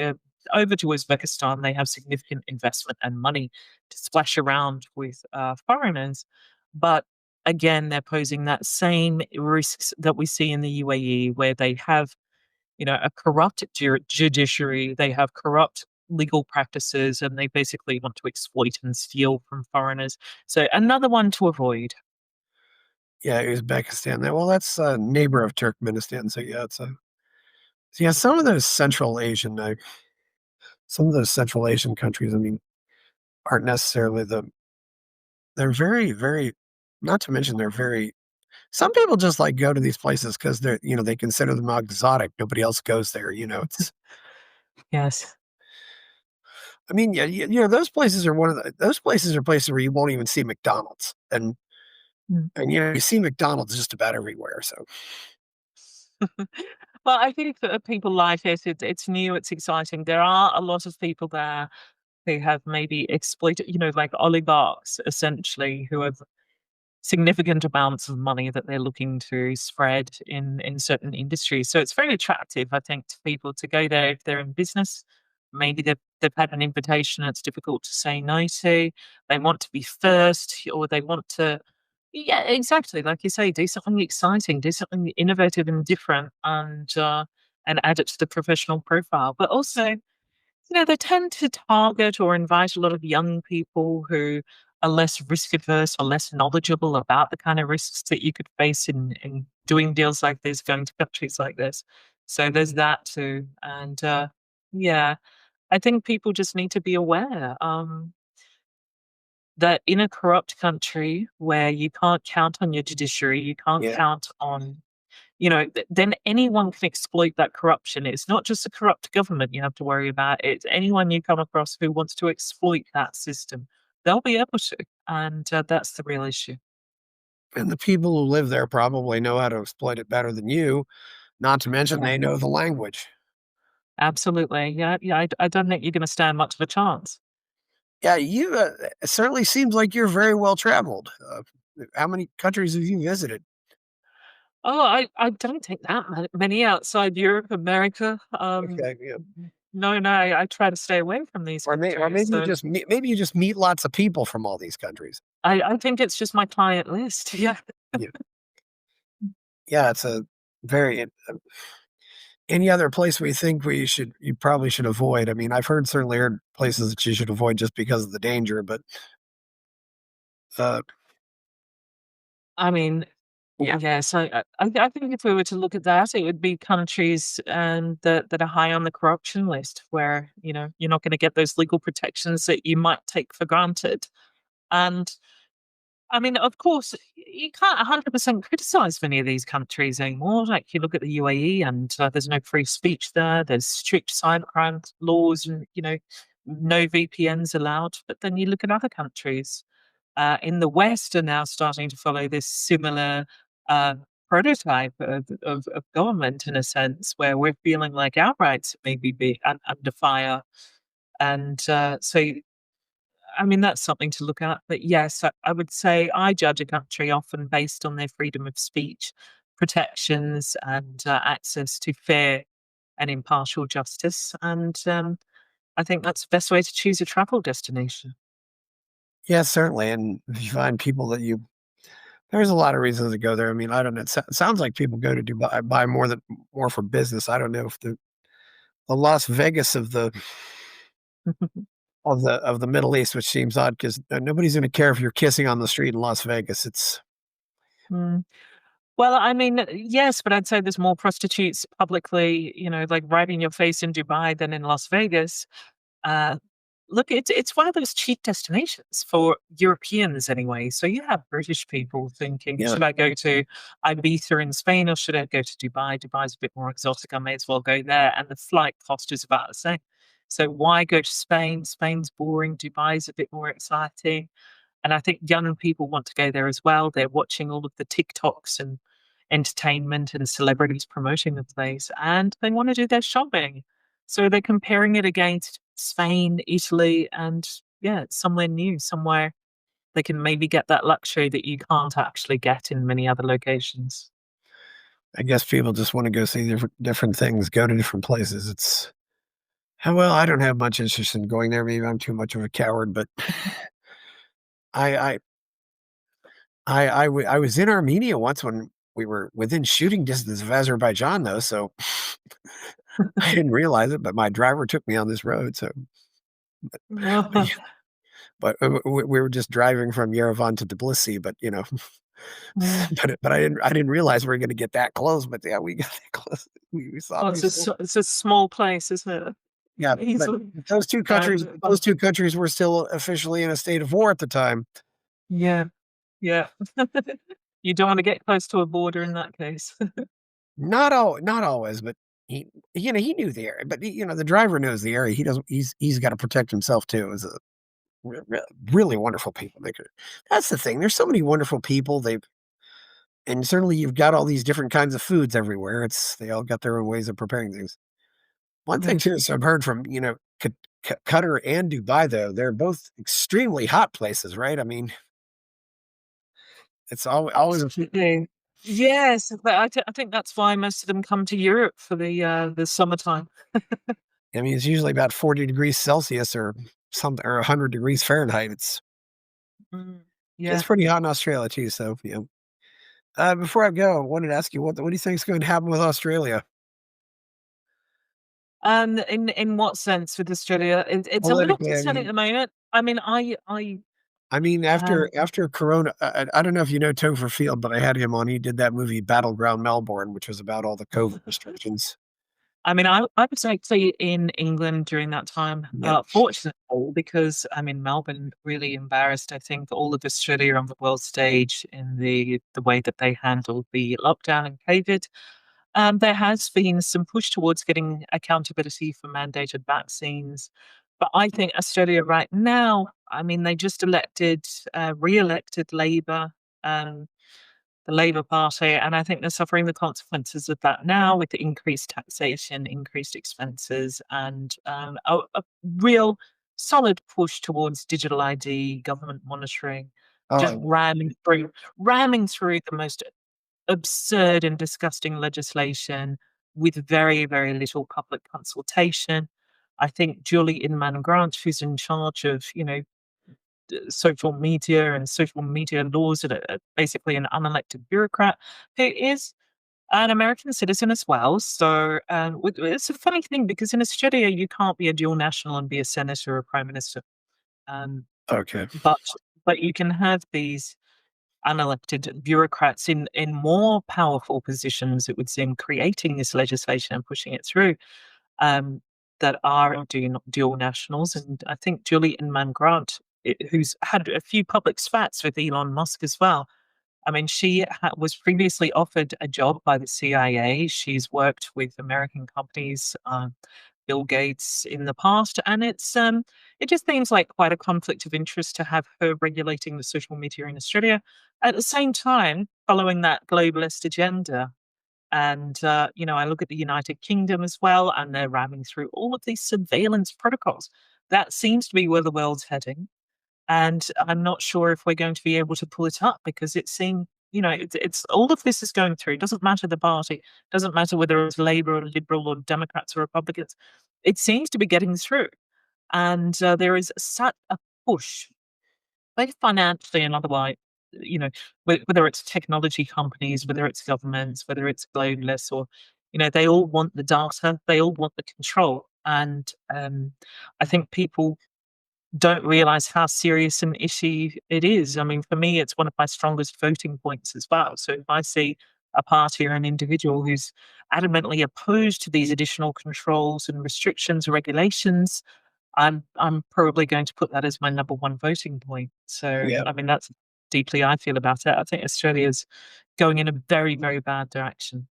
over to Uzbekistan. They have significant investment and money to splash around with foreigners. But again, they're posing that same risks that we see in the UAE, where they have a corrupt judiciary, they have corrupt legal practices, and they basically want to exploit and steal from foreigners. So another one to avoid. yeah, Uzbekistan. Well, that's a neighbor of Turkmenistan. So yeah, some of those Central Asian countries. I mean, aren't necessarily they're very, very. Not to mention they're very. Some people just like go to these places because they consider them exotic. Nobody else goes there. It's. Yes. I mean, yeah, those places are those places are places where you won't even see McDonald's, and Mm. you see McDonald's just about everywhere. So Well, I think that people like it. It's new, it's exciting. There are a lot of people there who have maybe exploited, like oligarchs essentially, who have significant amounts of money that they're looking to spread in certain industries. So it's very attractive, I think, to people to go there if they're in business. Maybe they've had an invitation it's difficult to say no to. They want to be first, or they want to, yeah, exactly, like you say, do something exciting, do something innovative and different, and add it to the professional profile. But also, they tend to target or invite a lot of young people who are less risk averse or less knowledgeable about the kind of risks that you could face in doing deals like this, going to countries like this. So there's that too. And yeah, I think people just need to be aware that in a corrupt country where you can't count on your judiciary, you can't yeah, count on then anyone can exploit that corruption. It's not just a corrupt government you have to worry about. It's anyone you come across who wants to exploit that system. They'll be able to, and that's the real issue. and the people who live there probably know how to exploit it better than you. Not to mention Yeah. they know the language. Absolutely. Yeah, yeah. I don't think you're going to stand much of a chance. Yeah, it certainly seems like you're very well traveled. How many countries have you visited? Oh, I don't think that many outside Europe, America. Okay, yeah. No, no. I try to stay away from these Or countries. maybe So maybe you just meet lots of people from all these countries. I think it's just my client list. Yeah. Yeah, yeah. It's a very any other place we think you probably should avoid. I mean, I've certainly heard places that you should avoid just because of the danger, but uh, I mean, yeah, yes, I think if we were to look at that, it would be countries that are high on the corruption list, where you're not going to get those legal protections that you might take for granted. And I mean, of course, you can't 100% criticize many of these countries anymore. Like you look at the UAE, and there's no free speech there. There's strict cybercrime laws, and no VPNs allowed. But then you look at other countries in the West are now starting to follow this similar uh, prototype of government in a sense, where we're feeling like our rights maybe be under fire. And so, I mean, that's something to look at. But yes, I would say I judge a country often based on their freedom of speech, protections, and access to fair and impartial justice. And I think that's the best way to choose a travel destination. yeah, certainly. And if you find people there's a lot of reasons to go there. I mean, I don't know. It sounds like people go to Dubai buy more for business. I don't know if the Las Vegas of the Middle East, which seems odd because nobody's going to care if you're kissing on the street in Las Vegas. It's Mm. Well, I mean, yes, but I'd say there's more prostitutes publicly, like right in your face in Dubai than in Las Vegas. Uh, Look, it's one of those cheap destinations for Europeans anyway. So you have British people thinking, Yeah. should I go to Ibiza in Spain or should I go to Dubai? Dubai's a bit more exotic. I may as well go there. And the flight cost is about the same. So why go to Spain? Spain's boring. Dubai's a bit more exciting. And I think young people want to go there as well. They're watching all of the TikToks and entertainment and celebrities promoting the place, and they want to do their shopping. So they're comparing it against Spain, Italy, and yeah, it's somewhere new, somewhere they can maybe get that luxury that you can't actually get in many other locations. I guess people just want to go see different things, go to different places. It's well, I don't have much interest in going there. Maybe I'm too much of a coward, but I I I was in Armenia once when we were within shooting distance of Azerbaijan, though. So I didn't realize it, but my driver took me on this road. So, but, we were just driving from Yerevan to Tbilisi, but but I didn't realize we were going to get that close. But yeah, we got that close. We saw. Oh, it's a small place, isn't it? Yeah, but Easily. those two countries were still officially in a state of war at the time. Yeah, yeah. You don't want to get close to a border in that case. Not always, but he knew the area. But the driver knows the area. He doesn't. He's got to protect himself too. As a really wonderful people. That's the thing. There's so many wonderful people. And certainly you've got all these different kinds of foods everywhere. They all got their own ways of preparing things. One thing too, so I've heard from Qatar and Dubai, though they're both extremely hot places, right? I mean, it's always Absolutely. Yes, but I think that's why most of them come to Europe for the summertime. I mean, it's usually about 40 degrees Celsius or 100 degrees Fahrenheit. It's Yeah. pretty hot in Australia too. So before I go, I wanted to ask you what do you think is going to happen with Australia? In what sense with Australia? It's a little Politically, concerning at the moment. I mean, I mean, after Corona, I don't know if you know Topher Field, but I had him on. He did that movie Battleground Melbourne, which was about all the COVID restrictions. I mean, I was actually in England during that time, Yep. fortunately, because I mean, Melbourne really embarrassed, I think, all of Australia on the world stage in the way that they handled the lockdown and COVID. There has been some push towards getting accountability for mandated vaccines. But I think Australia right now, I mean, they just re-elected Labor, um, the Labour Party, and I think they're suffering the consequences of that now with the increased taxation, increased expenses, and a real solid push towards digital ID, government monitoring, just Oh, ramming through the most absurd and disgusting legislation with very, very little public consultation. I think Julie Inman Grant, who's in charge of, social media and social media laws, and basically an unelected bureaucrat who is an American citizen as well. So it's a funny thing because in Australia you can't be a dual national and be a senator or a prime minister, um, okay. but you can have these unelected bureaucrats in more powerful positions, it would seem, creating this legislation and pushing it through, um, that are dual nationals. And I think Julie Inman Grant, who's had a few public spats with Elon Musk as well. I mean, she was previously offered a job by the CIA. She's worked with American companies, Bill Gates in the past, and it just seems like quite a conflict of interest to have her regulating the social media in Australia at the same time following that globalist agenda. And I look at the United Kingdom as well, and they're ramming through all of these surveillance protocols. That seems to be where the world's heading. And I'm not sure if we're going to be able to pull it up because it seemed, it's all of this is going through. It doesn't matter the party, doesn't matter whether it's Labour or Liberal or Democrats or Republicans. It seems to be getting through. And there is such a push, both financially and otherwise, whether it's technology companies, whether it's governments, whether it's globalists, or, they all want the data, they all want the control. And I think people don't realize how serious an issue it is. I mean, for me, it's one of my strongest voting points as well. So if I see a party or an individual who's adamantly opposed to these additional controls and restrictions or regulations, I'm probably going to put that as my number one voting point. So, Yeah. I mean, that's deeply I feel about it. I think Australia's going in a very, very bad direction.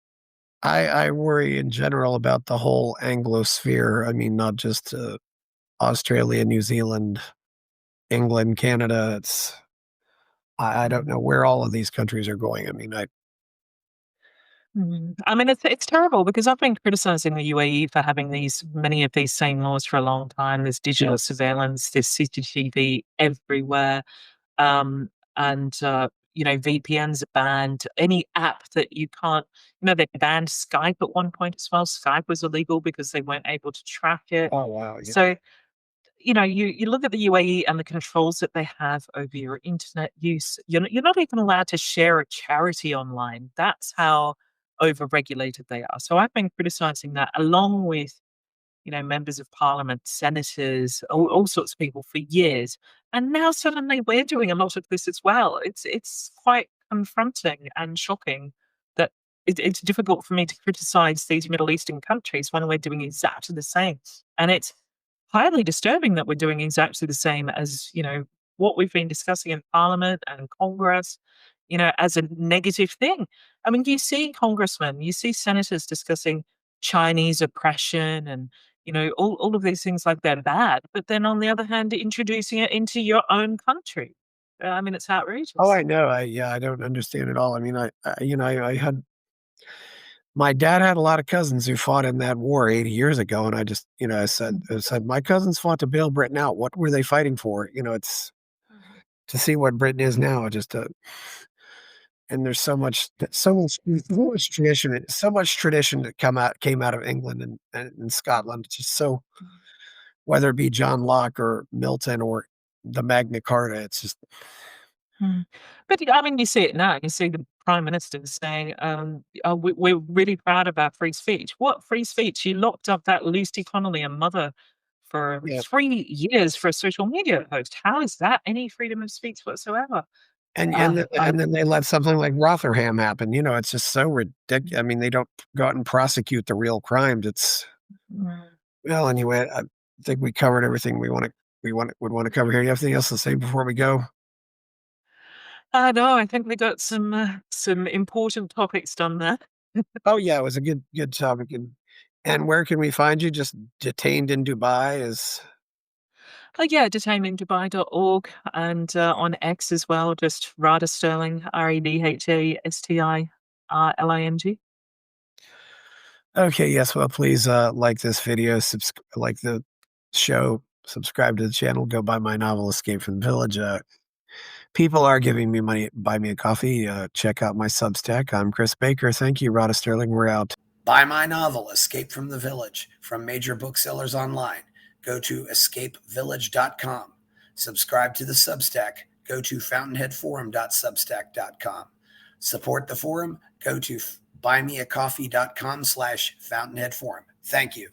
I worry in general about the whole Anglosphere. I mean, not just Australia, New Zealand, England, Canada. I don't know where all of these countries are going. I mean, I mean, it's terrible because I've been criticizing the UAE for having many of these same laws for a long time. There's digital surveillance, there's CCTV everywhere, and VPNs are banned. Any app that you can't, they banned Skype at one point as well. Skype was illegal because they weren't able to track it. oh wow, yeah. So you look at the UAE and the controls that they have over your internet use. You're not even allowed to share a charity online. That's how overregulated they are. So I've been criticizing that along with members of parliament, senators, all sorts of people for years. And now suddenly we're doing a lot of this as well. It's quite confronting and shocking that it's difficult for me to criticize these Middle Eastern countries when we're doing exactly the same. And it's highly disturbing that we're doing exactly the same as, what we've been discussing in Parliament and Congress, as a negative thing. I mean, you see congressmen, you see senators discussing Chinese oppression and, all of these things like they're bad. But then on the other hand, introducing it into your own country. I mean, it's outrageous. Oh, I know. I don't understand at all. I mean, I had my dad had a lot of cousins who fought in that war 80 years ago, and I just, I said my cousins fought to bail Britain out. What were they fighting for? It's to see what Britain is now. And there's so much tradition that came out of England and Scotland. It's just so, whether it be John Locke or Milton or the Magna Carta, it's just. But I mean, you see it now. You see the prime minister saying, "We're really proud of our free speech." What free speech? You locked up that Lucy Connolly, a mother, for Yeah. 3 years for a social media post. How is that any freedom of speech whatsoever? And I then they let something like Rotherham happen. It's just so ridiculous. I mean, they don't go out and prosecute the real crimes. It's well, anyway. I think we covered everything would want to cover here. You have anything else to say before we go? no, I think we got some important topics done there. Oh yeah, it was a good topic. And where can we find you? Just Detained in Dubai is. Yeah, detainedindubai.org and on X as well, just Radha Stirling, RADHASTILING. Okay, yes. Well, please like this video, like the show, subscribe to the channel, go buy my novel Escape from the Village. People are giving me money, buy me a coffee. Check out my Substack. I'm Chris Baker. Thank you, Radha Stirling. We're out. Buy my novel Escape from the Village from major booksellers online. Go to escapevillage.com. Subscribe to the Substack. Go to fountainheadforum.substack.com. Support the forum. Go to buymeacoffee.com/fountainheadforum. Thank you.